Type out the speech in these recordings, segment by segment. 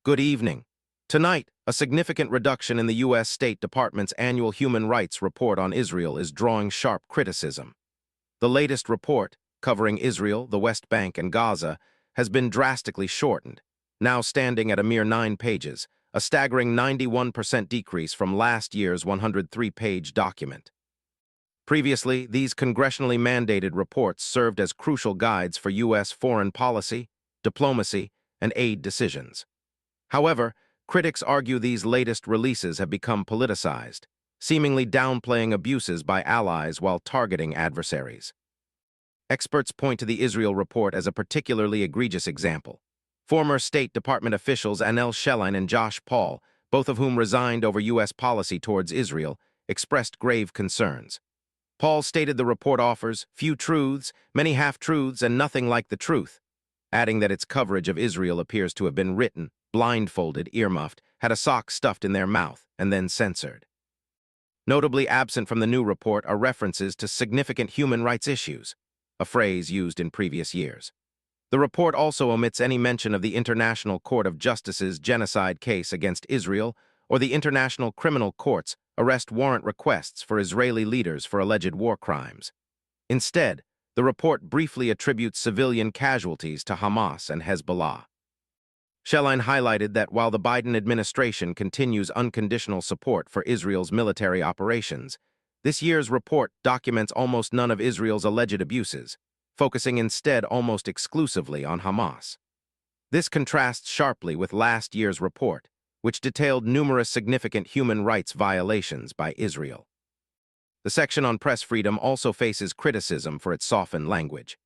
Good evening. Tonight, a significant reduction in the U.S. State Department's annual human rights report on Israel is drawing sharp criticism. The latest report, covering Israel, the West Bank, and Gaza, has been drastically shortened, now standing at a mere 9 pages, a staggering 91% decrease from last year's 103-page document. Previously, these congressionally mandated reports served as crucial guides for U.S. foreign policy, diplomacy, and aid decisions. However, critics argue these latest releases have become politicized, seemingly downplaying abuses by allies while targeting adversaries. Experts point to the Israel report as a particularly egregious example. Former State Department officials Annelle, Sheline, and Josh Paul, both of whom resigned over U.S. policy towards Israel, expressed grave concerns. Paul stated the report offers few truths, many half-truths, and nothing like the truth, adding that its coverage of Israel appears to have been written, blindfolded, earmuffed, had a sock stuffed in their mouth, and then censored. Notably absent from the new report are references to significant human rights issues, a phrase used in previous years. The report also omits any mention of the International Court of Justice's genocide case against Israel or the International Criminal Court's arrest warrant requests for Israeli leaders for alleged war crimes. Instead, the report briefly attributes civilian casualties to Hamas and Hezbollah. Sheline highlighted that while the Biden administration continues unconditional support for Israel's military operations, this year's report documents almost none of Israel's alleged abuses, focusing instead almost exclusively on Hamas. This contrasts sharply with last year's report, which detailed numerous significant human rights violations by Israel. The section on press freedom also faces criticism for its softened language.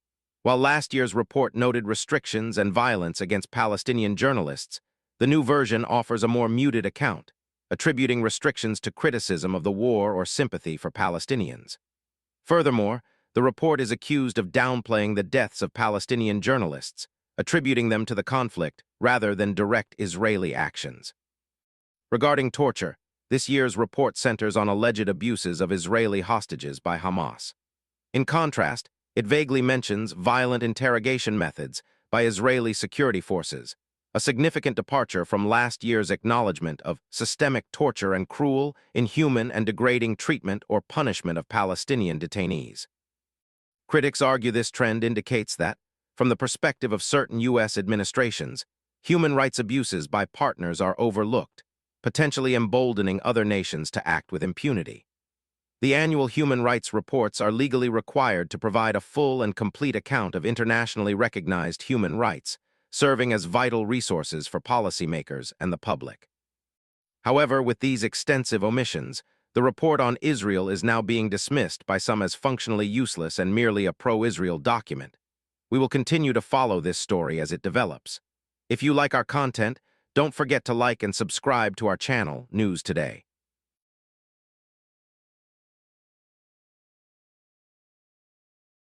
While last year's report noted restrictions and violence against Palestinian journalists, the new version offers a more muted account, attributing restrictions to criticism of the war or sympathy for Palestinians. Furthermore, the report is accused of downplaying the deaths of Palestinian journalists, attributing them to the conflict rather than direct Israeli actions. Regarding torture, this year's report centers on alleged abuses of Israeli hostages by Hamas. In contrast, it vaguely mentions violent interrogation methods by Israeli security forces, a significant departure from last year's acknowledgement of systemic torture and cruel, inhuman, and degrading treatment or punishment of Palestinian detainees. Critics argue this trend indicates that, from the perspective of certain U.S. administrations, human rights abuses by partners are overlooked, potentially emboldening other nations to act with impunity. The annual human rights reports are legally required to provide a full and complete account of internationally recognized human rights, serving as vital resources for policymakers and the public. However, with these extensive omissions, the report on Israel is now being dismissed by some as functionally useless and merely a pro-Israel document. We will continue to follow this story as it develops. If you like our content, don't forget to like and subscribe to our channel, News Today.